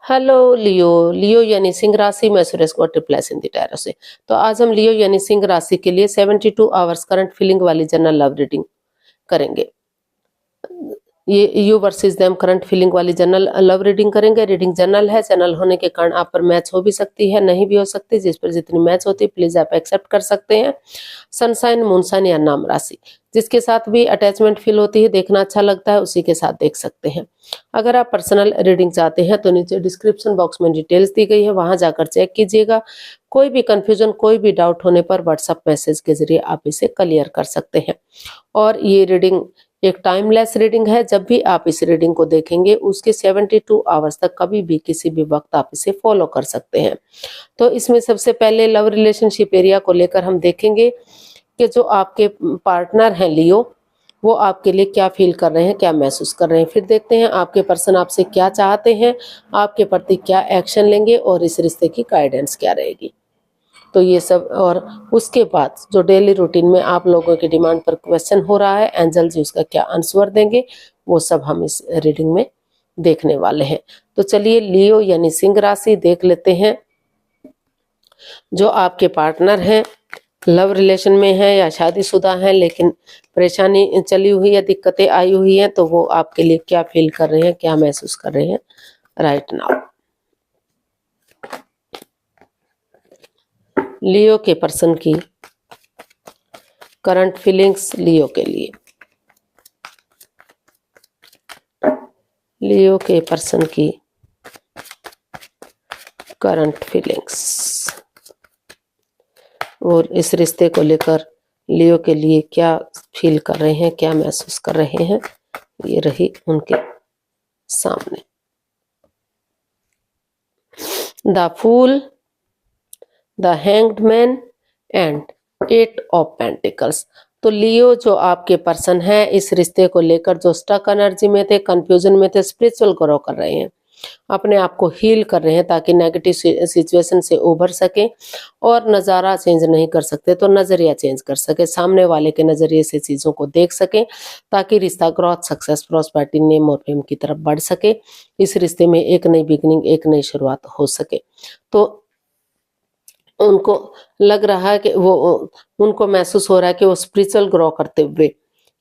Hello लियो। लियो यानी सिंह राशि में सुरेश को ट्रिप्लेस इन द टैरो से। तो आज हम लियो यानी सिंह राशि के लिए 72 आवर्स करंट फीलिंग वाली जनरल लव रीडिंग करेंगे। ये you versus them current feeling वाली जनरल लव रीडिंग करेंगे। रीडिंग जनरल है, जनरल होने के कारण आप पर मैच हो भी सकती है, नहीं भी हो सकती। जिस पर जितनी मैच होती है प्लीज आप एक्सेप्ट कर सकते हैं। सनसाइन, मूनसाइन या नाम राशि, जिसके साथ भी अटैचमेंट फील होती है, देखना अच्छा लगता है, उसी के साथ देख सकते हैं। अगर आप पर्सनल रीडिंग चाहते हैं तो नीचे डिस्क्रिप्शन बॉक्स में डिटेल्स दी गई है, वहां जाकर चेक कीजिएगा। कोई भी कंफ्यूजन, कोई भी डाउट होने पर व्हाट्सएप मैसेज के जरिए आप इसे क्लियर कर सकते हैं। और ये रीडिंग एक टाइमलेस रीडिंग है। जब भी आप इस रीडिंग को देखेंगे उसके 72 आवर्स तक कभी भी किसी भी वक्त आप इसे फॉलो कर सकते हैं। तो इसमें सबसे पहले लव रिलेशनशिप एरिया को लेकर हम देखेंगे कि जो आपके पार्टनर हैं लियो, वो आपके लिए क्या फील कर रहे हैं, क्या महसूस कर रहे हैं। फिर देखते हैं आपके पर्सन आपसे क्या चाहते हैं, आपके प्रति क्या एक्शन लेंगे और इस रिश्ते की गाइडेंस क्या रहेगी। तो ये सब, और उसके बाद जो डेली रूटीन में आप लोगों की डिमांड पर क्वेश्चन हो रहा है, एंजल जी उसका क्या आंसर देंगे, वो सब हम इस रीडिंग में देखने वाले हैं। तो चलिए लियो यानी सिंह राशि देख लेते हैं। जो आपके पार्टनर हैं, लव रिलेशन में है या शादीशुदा हैं, लेकिन परेशानी चली हुई है, दिक्कतें आई हुई हैं, तो वो आपके लिए क्या फील कर रहे हैं, क्या महसूस कर रहे हैं राइट नाउ। लियो के पर्सन की करंट फीलिंग्स लियो के लिए। लियो के पर्सन की करंट फीलिंग्स और इस रिश्ते को लेकर लियो के लिए क्या फील कर रहे हैं, क्या महसूस कर रहे हैं, ये रही उनके सामने। The fool, the hanged man and 8 of pentacles. तो लियो जो आपके पर्सन है, इस रिश्ते को लेकर जो स्टक एनर्जी में थे, कंफ्यूजन में थे, स्पिरिचुअल ग्रो कर रहे हैं, अपने आप को हील कर रहे हैं ताकि नेगेटिव सिचुएशन से उभर सके। और नज़ारा चेंज नहीं कर सकते तो नज़रिया चेंज कर सके, सामने वाले के नज़रिए से चीज़ों को देख सके, ताकि रिश्ता ग्रोथ, सक्सेस, प्रॉस्पेरिटी, नेम और फेम की तरफ बढ़ सके। इस रिश्ते में एक नई बिगनिंग, एक नई शुरुआत हो सके। तो उनको लग रहा है कि वो, उनको महसूस हो रहा है कि वो स्पिरिचुअल ग्रो करते हुए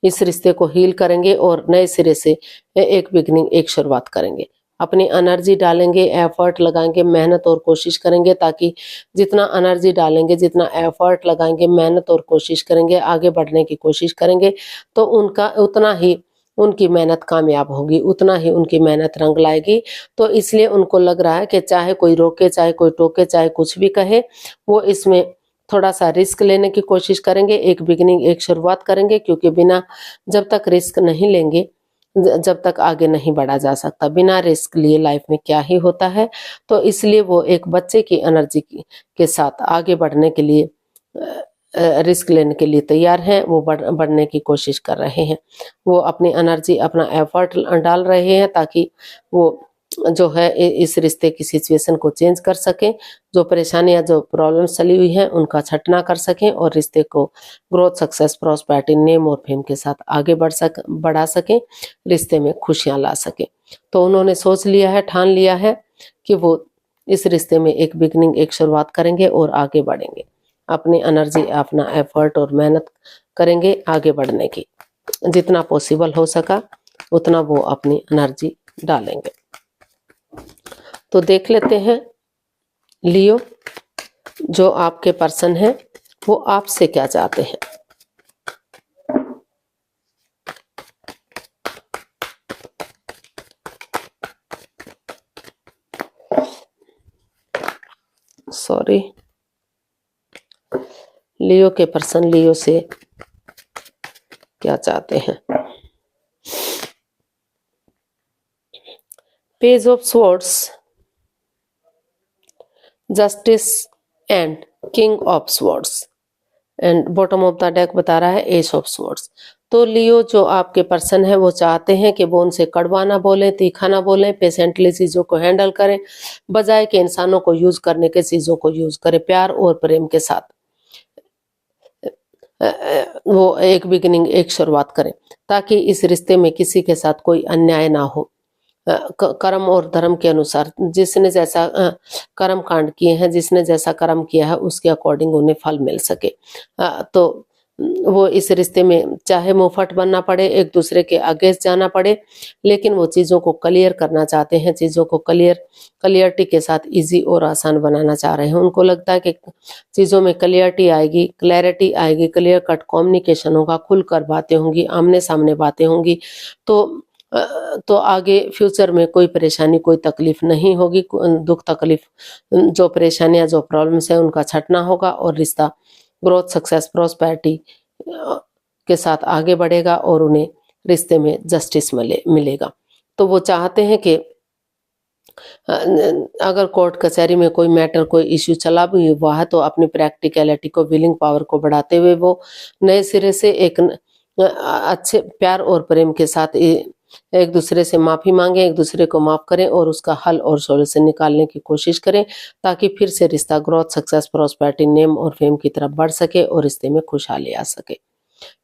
इस रिश्ते को हील करेंगे और नए सिरे से एक बिगनिंग, एक शुरुआत करेंगे। अपनी एनर्जी डालेंगे, एफर्ट लगाएंगे, मेहनत और कोशिश करेंगे, ताकि जितना एनर्जी डालेंगे, जितना एफर्ट लगाएंगे, मेहनत और कोशिश करेंगे, आगे बढ़ने की कोशिश करेंगे, तो उनका उतना ही उनकी मेहनत कामयाब होगी, उतना ही उनकी मेहनत रंग लाएगी। तो इसलिए उनको लग रहा है कि चाहे कोई रोके, चाहे कोई टोके, चाहे कुछ भी कहे, वो इसमें थोड़ा सा रिस्क लेने की कोशिश करेंगे, एक बिगिनिंग, एक शुरुआत करेंगे। क्योंकि बिना, जब तक रिस्क नहीं लेंगे, जब तक आगे नहीं बढ़ा जा सकता। बिना रिस्क लिए लाइफ में क्या ही होता है। तो इसलिए वो एक बच्चे की एनर्जी के साथ आगे बढ़ने के लिए, रिस्क लेने के लिए तैयार हैं। वो बढ़ने की कोशिश कर रहे हैं, वो अपनी एनर्जी, अपना एफर्ट डाल रहे हैं, ताकि वो जो है इस रिश्ते की सिचुएशन को चेंज कर सकें, जो परेशानियां, जो प्रॉब्लम्स चली हुई हैं, उनका छटना कर सकें और रिश्ते को ग्रोथ, सक्सेस, प्रॉस्पेरिटी, नेम और फेम के साथ आगे बढ़ा सकें, रिश्ते में खुशियां ला सकें। तो उन्होंने सोच लिया है, ठान लिया है कि वो इस रिश्ते में एक बिगनिंग, एक शुरुआत करेंगे और आगे बढ़ेंगे। अपनी एनर्जी, अपना एफर्ट और मेहनत करेंगे आगे बढ़ने की। जितना पॉसिबल हो सका उतना वो अपनी एनर्जी डालेंगे। तो देख लेते हैं लियो, जो आपके पर्सन है वो आपसे क्या चाहते हैं। सॉरी, लियो के पर्सन लियो से क्या चाहते हैं। Page of swords, justice and king of swords, and bottom of the deck बता रहा है एस ऑफ स्वॉर्ड्स। तो लियो जो आपके पर्सन है वो चाहते हैं कि वो उनसे कड़वा ना बोले, तीखा ना बोले, पेशेंटली चीजों को हैंडल करें, बजाय के इंसानों को यूज करने के चीजों को यूज करें, प्यार और प्रेम के साथ वो एक बिगिनिंग, एक शुरुआत करें, ताकि इस रिश्ते में किसी के साथ कोई अन्याय ना हो। कर्म और धर्म के अनुसार जिसने जैसा कर्म कांड किए हैं, जिसने जैसा कर्म किया है उसके अकॉर्डिंग उन्हें फल मिल सके। तो वो इस रिश्ते में चाहे मुंहफट बनना पड़े, एक दूसरे के अगेंस्ट जाना पड़े, लेकिन वो चीज़ों को क्लियर करना चाहते हैं, चीज़ों को क्लियरिटी के साथ इजी और आसान बनाना चाह रहे हैं। उनको लगता है कि चीज़ों में क्लियरिटी आएगी, क्लियर कट कम्युनिकेशन होगा, खुलकर बातें होंगी, आमने सामने बातें होंगी, तो आगे फ्यूचर में कोई परेशानी, कोई तकलीफ नहीं होगी। दुख तकलीफ, जो परेशानियां, जो प्रॉब्लम्स है उनका छटना होगा और रिश्ता ग्रोथ, सक्सेस, प्रॉस्पेरिटी के साथ आगे बढ़ेगा और उन्हें रिश्ते में जस्टिस मिलेगा। तो वो चाहते हैं कि अगर कोर्ट कचहरी में कोई मैटर, कोई इश्यू चला भी हुआ है तो अपनी प्रैक्टिकलिटी को, विलिंग पावर को बढ़ाते हुए वो नए सिरे से एक अच्छे प्यार और प्रेम के साथ एक दूसरे से माफी मांगे, एक दूसरे को माफ करें और उसका हल और सॉल्यूशन निकालने की कोशिश करें, ताकि फिर से रिश्ता ग्रोथ, सक्सेस, प्रॉस्पेरिटी, नेम और फेम की तरफ बढ़ सके और रिश्ते में खुशहाली आ सके,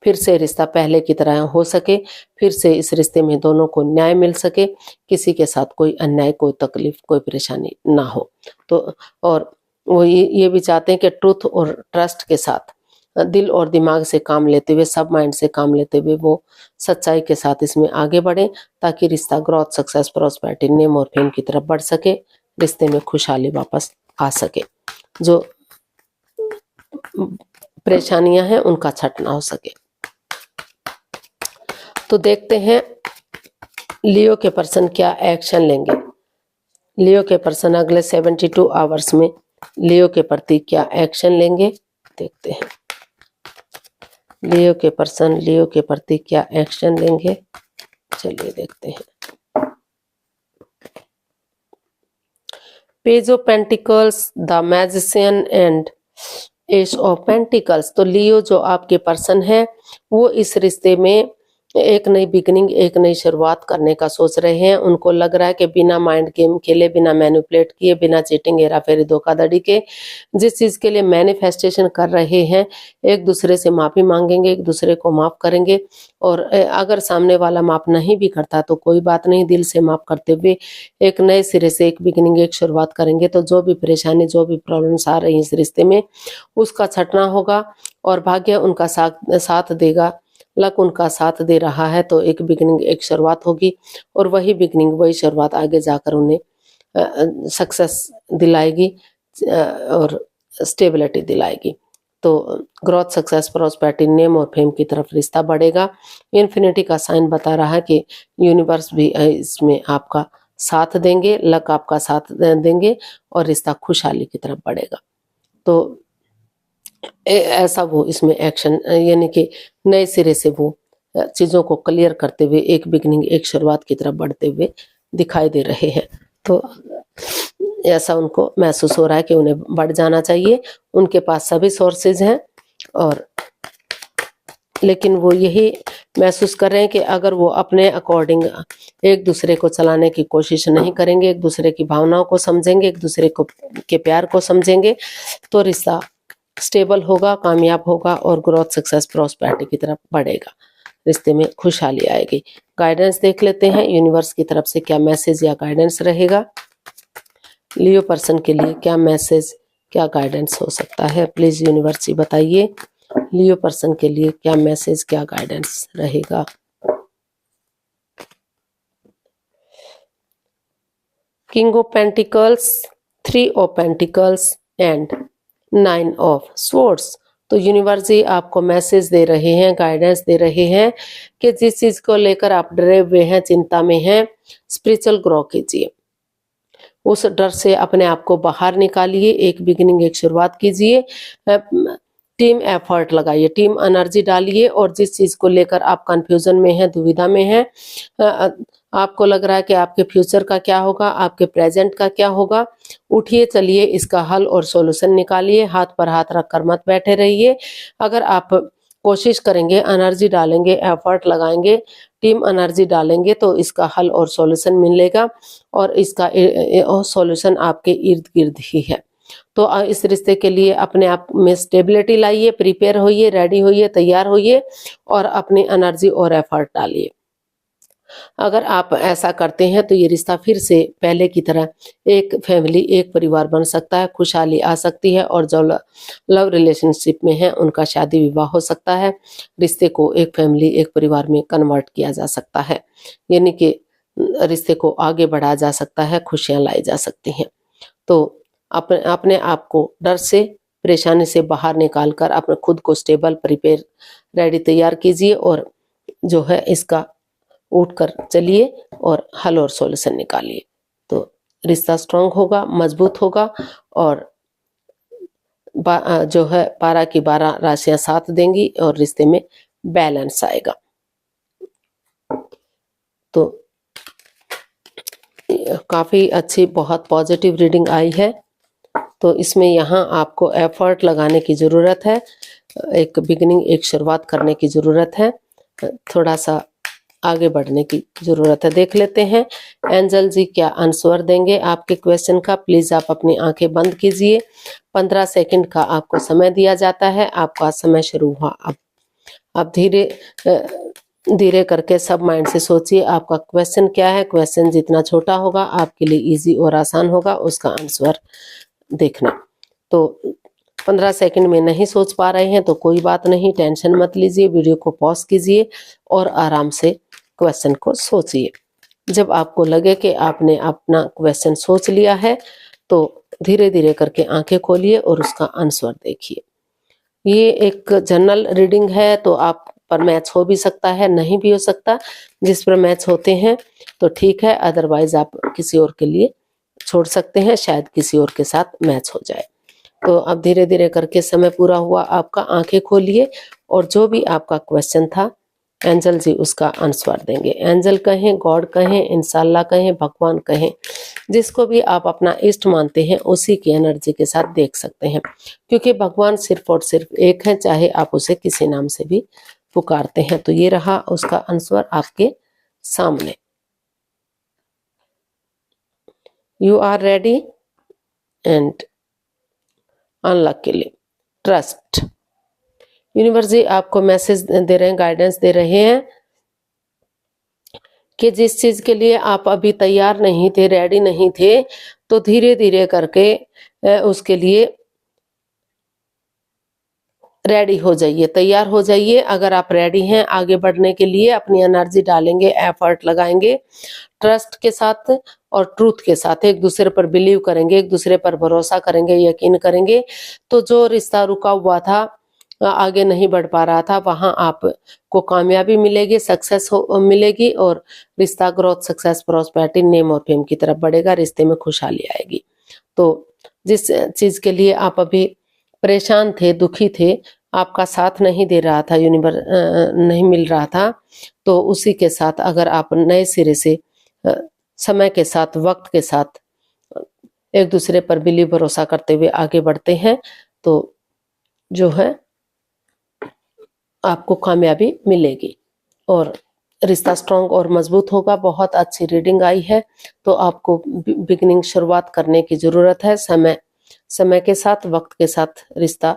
फिर से रिश्ता पहले की तरह हो सके, फिर से इस रिश्ते में दोनों को न्याय मिल सके, किसी के साथ कोई अन्याय, कोई तकलीफ, कोई परेशानी ना हो। तो और वो ये भी चाहते हैं कि ट्रूथ और ट्रस्ट के साथ, दिल और दिमाग से काम लेते हुए, सब माइंड से काम लेते हुए वो सच्चाई के साथ इसमें आगे बढ़े, ताकि रिश्ता ग्रोथ, सक्सेस, प्रॉस्पेरिटी, नेम और फेम की तरफ बढ़ सके, रिश्ते में खुशहाली वापस आ सके, जो परेशानियां हैं उनका छटना हो सके। तो देखते हैं लियो के पर्सन क्या एक्शन लेंगे। लियो के पर्सन अगले 72 आवर्स में लियो के प्रति क्या एक्शन लेंगे, देखते हैं। लियो के पर्सन लियो के प्रति क्या एक्शन लेंगे, चलिए देखते हैं। Page of pentacles, the magician and S of pentacles. तो लियो जो आपके पर्सन है वो इस रिश्ते में एक नई बिगनिंग, एक नई शुरुआत करने का सोच रहे हैं। उनको लग रहा है कि बिना माइंड गेम खेले, बिना मैनिपुलेट किए, बिना चीटिंग, हेरा फेरी, धोखाधड़ी के जिस चीज के लिए मैनिफेस्टेशन कर रहे हैं, एक दूसरे से माफी मांगेंगे, एक दूसरे को माफ करेंगे। और अगर सामने वाला माफ नहीं भी करता तो कोई बात नहीं, दिल से माफ करते हुए एक नए सिरे से एक बिगनिंग, एक शुरुआत करेंगे। तो जो भी परेशानी, जो भी प्रॉब्लम्स आ रही है इस रिश्ते में, उसका छटना होगा और भाग्य उनका साथ देगा, लक उनका साथ दे रहा है। तो एक बिगनिंग, एक शुरुआत होगी और वही बिगनिंग, वही शुरुआत आगे जाकर उन्हें सक्सेस दिलाएगी और स्टेबिलिटी दिलाएगी। तो ग्रोथ, सक्सेस, प्रॉस्पेरिटी, नेम और फेम की तरफ रिश्ता बढ़ेगा। इन्फिनिटी का साइन बता रहा है कि यूनिवर्स भी इसमें आपका साथ देंगे, लक आपका साथ देंगे और रिश्ता खुशहाली की तरफ बढ़ेगा। तो ऐसा वो इसमें एक्शन, यानी कि नए सिरे से वो चीज़ों को क्लियर करते हुए एक बिगनिंग, एक शुरुआत की तरफ बढ़ते हुए दिखाई दे रहे हैं। तो ऐसा उनको महसूस हो रहा है कि उन्हें बढ़ जाना चाहिए। उनके पास सभी सोर्सेज हैं और लेकिन वो यही महसूस कर रहे हैं कि अगर वो अपने अकॉर्डिंग एक दूसरे को चलाने की कोशिश नहीं करेंगे, एक दूसरे की भावनाओं को समझेंगे, एक दूसरे को के प्यार को समझेंगे, तो रिश्ता स्टेबल होगा, कामयाब होगा और ग्रोथ, सक्सेस, प्रॉस्पेरिटी की तरफ बढ़ेगा, रिश्ते में खुशहाली आएगी। गाइडेंस देख लेते हैं यूनिवर्स की तरफ से क्या मैसेज या गाइडेंस रहेगा। लियो पर्सन के लिए क्या मैसेज, क्या गाइडेंस हो सकता है, प्लीज यूनिवर्स ही बताइए। लियो पर्सन के लिए क्या मैसेज, क्या गाइडेंस रहेगा। King of pentacles, 3 of pentacles and 9 of swords. तो यूनिवर्स जी आपको मैसेज दे रहे हैं, गाइडेंस दे रहे हैं कि जिस चीज को लेकर आप डरे हुए हैं, चिंता में हैं, स्पिरिचुअल ग्रो कीजिए, उस डर से अपने आप को बाहर निकालिए, एक बिगिनिंग, एक शुरुआत कीजिए, टीम एफर्ट लगाइए, टीम एनर्जी डालिए। और जिस चीज को लेकर आप कंफ्यूजन में हैं, दुविधा में हैं, आपको लग रहा है कि आपके फ्यूचर का क्या होगा, आपके प्रेजेंट का क्या होगा, उठिए, चलिए, इसका हल और सॉल्यूशन निकालिए। हाथ पर हाथ रखकर मत बैठे रहिए। अगर आप कोशिश करेंगे, एनर्जी डालेंगे, एफर्ट लगाएंगे, टीम एनर्जी डालेंगे तो इसका हल और सॉल्यूशन मिलेगा और इसका सॉल्यूशन आपके इर्द गिर्द ही है। तो इस रिश्ते के लिए अपने आप में स्टेबिलिटी लाइए, प्रिपेयर होइए, रेडी होइए, तैयार होइए और अपनी एनर्जी और एफर्ट डालिए। अगर आप ऐसा करते हैं तो ये रिश्ता फिर से पहले की तरह एक फैमिली, एक परिवार बन सकता है, खुशहाली आ सकती है और जो लव रिलेशनशिप में है उनका शादी विवाह हो सकता है। रिश्ते को एक फैमिली, एक परिवार में कन्वर्ट किया जा सकता है, यानी कि रिश्ते को आगे बढ़ाया जा सकता है, खुशियां लाई जा सकती हैं। तो अपने आप को डर से, परेशानी से बाहर निकाल कर अपने खुद को स्टेबल, प्रिपेयर, रेडी, तैयार कीजिए और जो है इसका उठकर चलिए और हल और सॉल्यूशन निकालिए। तो रिश्ता स्ट्रांग होगा, मजबूत होगा और जो है 12 की 12 राशियां साथ देंगी और रिश्ते में बैलेंस आएगा। तो काफी अच्छी, बहुत पॉजिटिव रीडिंग आई है। तो इसमें यहाँ आपको एफर्ट लगाने की ज़रूरत है, एक बिगिनिंग, एक शुरुआत करने की ज़रूरत है, थोड़ा सा आगे बढ़ने की ज़रूरत है। देख लेते हैं एंजल जी क्या आंसर देंगे आपके क्वेश्चन का। प्लीज़ आप अपनी आंखें बंद कीजिए। 15 सेकंड का आपको समय दिया जाता है। आपका समय शुरू हुआ। अब धीरे धीरे करके सब माइंड से सोचिए आपका क्वेश्चन क्या है। क्वेश्चन जितना छोटा होगा आपके लिए इजी और आसान होगा उसका आंसर देखना। तो 15 सेकंड में नहीं सोच पा रहे हैं तो कोई बात नहीं, टेंशन मत लीजिए, वीडियो को पॉज कीजिए और आराम से क्वेश्चन को सोचिए। जब आपको लगे कि आपने अपना क्वेश्चन सोच लिया है तो धीरे धीरे करके आंखें खोलिए और उसका आंसर देखिए। ये एक जनरल रीडिंग है तो आप पर मैच हो भी सकता है, नहीं भी हो सकता। जिस पर मैच होते हैं तो ठीक है, अदरवाइज आप किसी और के लिए छोड़ सकते हैं, शायद किसी और के साथ मैच हो जाए। तो अब धीरे धीरे करके समय पूरा हुआ आपका, आंखें खोलिए और जो भी आपका क्वेश्चन था एंजल जी उसका आंसर देंगे। एंजल कहें, गॉड कहें, इंशाल्लाह कहें, भगवान कहें, जिसको भी आप अपना इष्ट मानते हैं उसी की एनर्जी के साथ देख सकते हैं, क्योंकि भगवान सिर्फ और सिर्फ एक है, चाहे आप उसे किसी नाम से भी पुकारते हैं। तो ये रहा उसका आंसर आपके सामने। You are ready and unluckily trust. Universe ji आपको मैसेज दे रहे हैं, गाइडेंस दे रहे हैं कि जिस चीज के लिए आप अभी तैयार नहीं थे, रेडी नहीं थे, तो धीरे धीरे करके उसके लिए रेडी हो जाइए, तैयार हो जाइए। अगर आप रेडी हैं आगे बढ़ने के लिए, अपनी एनर्जी डालेंगे, एफर्ट लगाएंगे, ट्रस्ट के साथ और ट्रूथ के साथ एक दूसरे पर बिलीव करेंगे, एक दूसरे पर भरोसा करेंगे, यकीन करेंगे, तो जो रिश्ता रुका हुआ था, आगे नहीं बढ़ पा रहा था, वहां आपको कामयाबी मिलेगी, सक्सेस मिलेगी और रिश्ता ग्रोथ, सक्सेस, प्रॉस्पेरिटी, नेम और फेम की तरफ बढ़ेगा, रिश्ते में खुशहाली आएगी। तो जिस चीज के लिए आप अभी परेशान थे, दुखी थे, आपका साथ नहीं दे रहा था, यूनिवर्स नहीं मिल रहा था, तो उसी के साथ अगर आप नए सिरे से समय के साथ, वक्त के साथ एक दूसरे पर बिलीव, भरोसा करते हुए आगे बढ़ते हैं तो जो है आपको कामयाबी मिलेगी और रिश्ता स्ट्रांग और मजबूत होगा। बहुत अच्छी रीडिंग आई है। तो आपको बिगिनिंग, शुरुआत करने की जरूरत है। समय के साथ, वक्त के साथ रिश्ता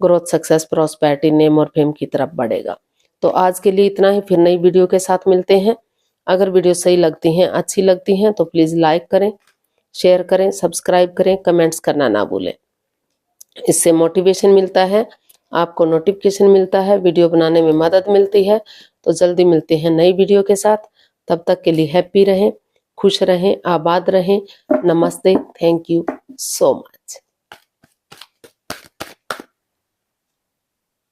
ग्रोथ, सक्सेस, प्रॉस्पेरिटी, नेम और फेम की तरफ बढ़ेगा। तो आज के लिए इतना ही, फिर नई वीडियो के साथ मिलते हैं। अगर वीडियो सही लगती हैं, अच्छी लगती हैं तो प्लीज लाइक करें, शेयर करें, सब्सक्राइब करें, कमेंट्स करना ना भूलें। इससे मोटिवेशन मिलता है, आपको नोटिफिकेशन मिलता है, वीडियो बनाने में मदद मिलती है। तो जल्दी मिलते हैं नई वीडियो के साथ। तब तक के लिए हैप्पी रहें, खुश रहें, आबाद रहें। नमस्ते, थैंक यू सो मच।